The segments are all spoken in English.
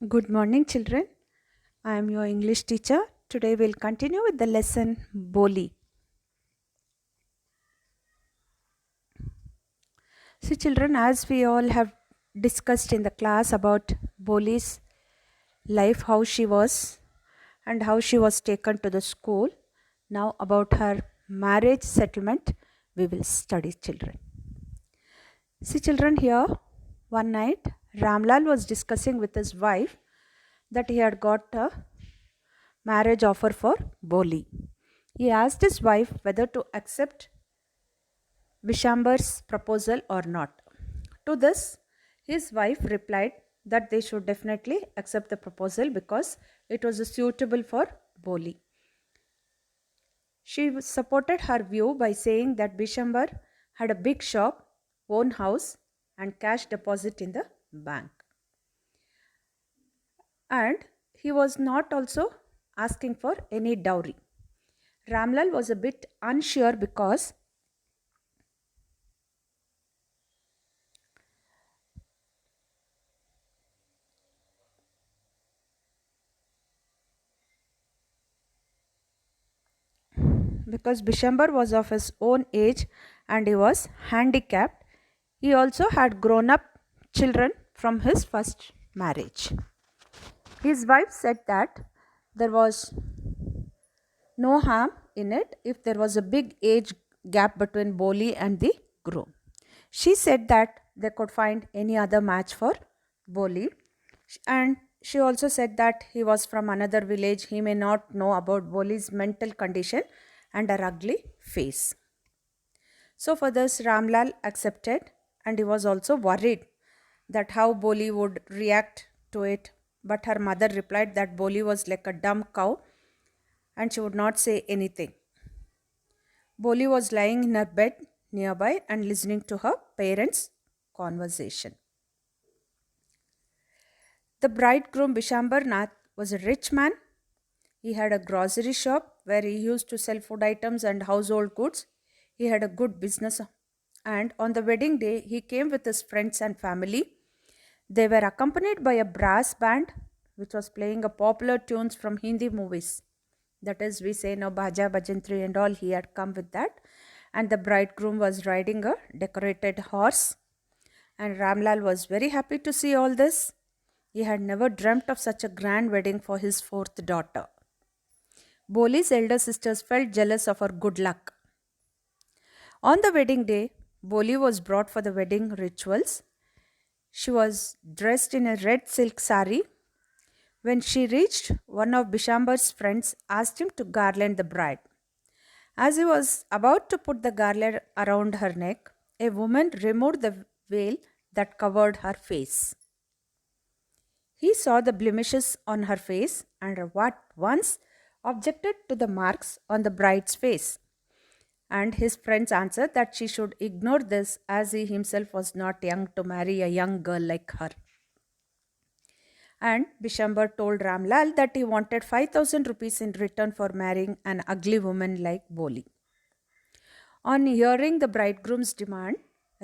Good morning, children. I am your English teacher. Today we'll continue with the lesson Boli. See, children, as we all have discussed in the class about Boli's life, how she was and how she was taken to the school, now about her marriage settlement, we will study, children. See, children, here one night Ramlal was discussing with his wife that he had got a marriage offer for Boli. He asked his wife whether to accept Vishambar's proposal or not. To this, his wife replied that they should definitely accept the proposal because it was suitable for Boli. She supported her view by saying that Vishambar had a big shop, own house, and cash deposit in the bank. And he was not also asking for any dowry. Ramlal was a bit unsure because Bishambar was of his own age and he was handicapped. He also had grown up children from his first marriage. His wife said that there was no harm in it if there was a big age gap between Boli and the groom. She said that they could find any other match for Boli, and she also said that he was from another village. He may not know about Boli's mental condition and her ugly face. So for this, Ramlal accepted, and he was also worried that how Boli would react to it. But her mother replied that Boli was like a dumb cow and she would not say anything. Boli was lying in her bed nearby and listening to her parents' conversation. The bridegroom Bishambar Nath was a rich man. He had a grocery shop where he used to sell food items and household goods. He had a good business, and on the wedding day he came with his friends and family. They were accompanied by a brass band which was playing a popular tunes from Hindi movies. That is, we say now Bhaja Bhajantri and all, he had come with that. And the bridegroom was riding a decorated horse. And Ramlal was very happy to see all this. He had never dreamt of such a grand wedding for his fourth daughter. Boli's elder sisters felt jealous of her good luck. On the wedding day, Boli was brought for the wedding rituals. She was dressed in a red silk sari. When she reached, one of Bishambar's friends asked him to garland the bride. As he was about to put the garland around her neck, a woman removed the veil that covered her face. He saw the blemishes on her face and at once objected to the marks on the bride's face. And his friends answered that she should ignore this as he himself was not young to marry a young girl like her. And Bishambar told Ramlal that he wanted 5,000 rupees in return for marrying an ugly woman like Boli. On hearing the bridegroom's demand,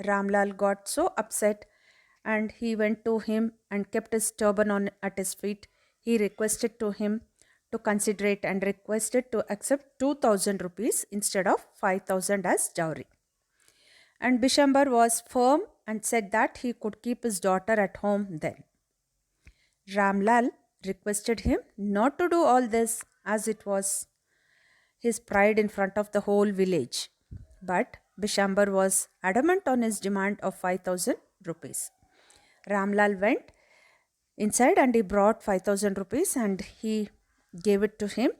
Ramlal got so upset and he went to him and kept his turban on at his feet. He requested to him to consider it and requested to accept 2,000 rupees instead of 5,000 as dowry. And Bishambar was firm and said that he could keep his daughter at home then. Ramlal requested him not to do all this as it was his pride in front of the whole village. But Bishambar was adamant on his demand of 5,000 rupees. Ramlal went inside and he brought 5,000 rupees and he gave it to him,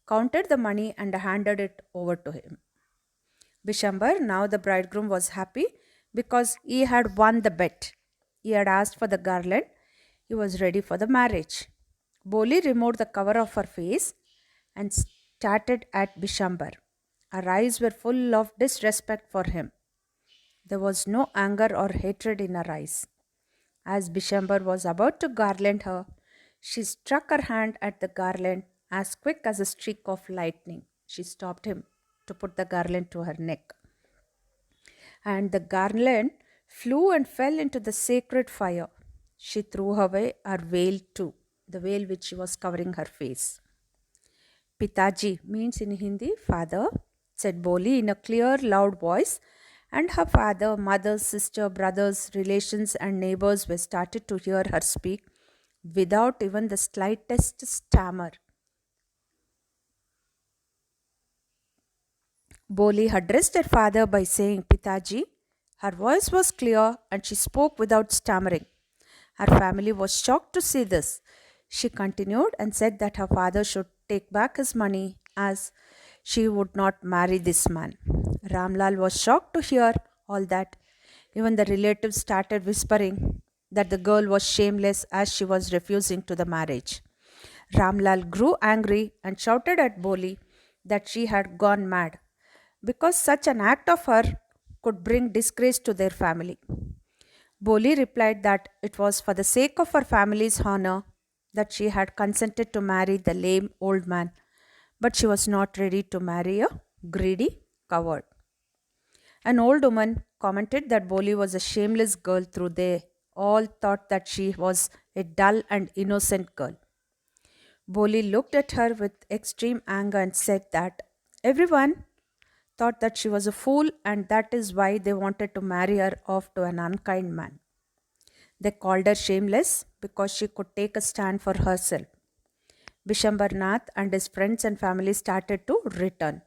counted the money and handed it over to him. Bishambar, now the bridegroom, was happy because he had won the bet. He had asked for the garland. He was ready for the marriage. Boli removed the cover of her face and started at Bishambar. Her eyes were full of disrespect for him. There was no anger or hatred in her eyes. As Bishambar was about to garland her, she struck her hand at the garland as quick as a streak of lightning. She stopped him to put the garland to her neck. And the garland flew and fell into the sacred fire. She threw away her veil too. the veil which she was covering her face. Pitaji means in Hindi father, said Boli in a clear, loud voice, and her father, mother, sister, brothers, relations, and neighbors were started to hear her speak without even the slightest stammer. Boli addressed her father by saying Pitaji. Her voice was clear and she spoke without stammering. Her family was shocked to see this. She continued and said that her father should take back his money as she would not marry this man. Ramlal was shocked to hear all that. Even the relatives started whispering that the girl was shameless as she was refusing to the marriage. Ramlal grew angry and shouted at Boli that she had gone mad because such an act of her could bring disgrace to their family. Boli replied that it was for the sake of her family's honor that she had consented to marry the lame old man, but she was not ready to marry a greedy coward. An old woman commented that Boli was a shameless girl through they all thought that she was a dull and innocent girl. Boli looked at her with extreme anger and said that everyone thought that she was a fool and that is why they wanted to marry her off to an unkind man. They called her shameless because she could take a stand for herself. Bishambarnath and his friends and family started to return.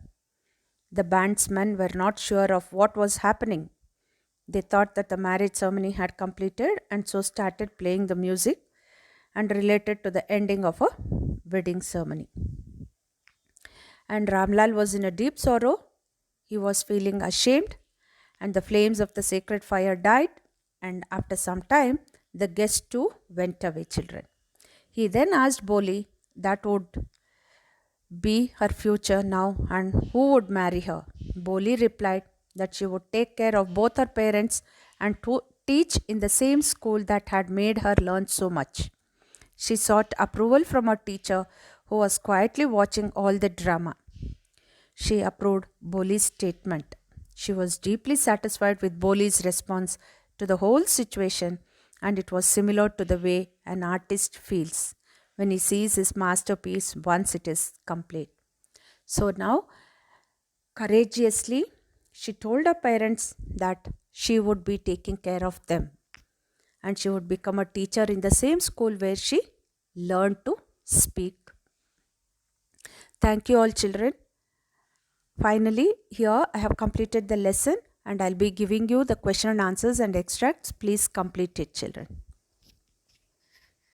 The bandsmen were not sure of what was happening. They thought that the marriage ceremony had completed and so started playing the music and related to the ending of a wedding ceremony. And Ramlal was in a deep sorrow. He was feeling ashamed, and the flames of the sacred fire died, and after some time, the guests too went away, children. He then asked Boli that would be her future now and who would marry her. Boli replied that she would take care of both her parents and to teach in the same school that had made her learn so much. She sought approval from her teacher who was quietly watching all the drama. She approved Boli's statement. She was deeply satisfied with Boli's response to the whole situation, and it was similar to the way an artist feels when he sees his masterpiece once it is complete. So now, courageously, she told her parents that she would be taking care of them and she would become a teacher in the same school where she learned to speak. Thank you, all children. Finally, here I have completed the lesson and I'll be giving you the question and answers and extracts. Please complete it, children.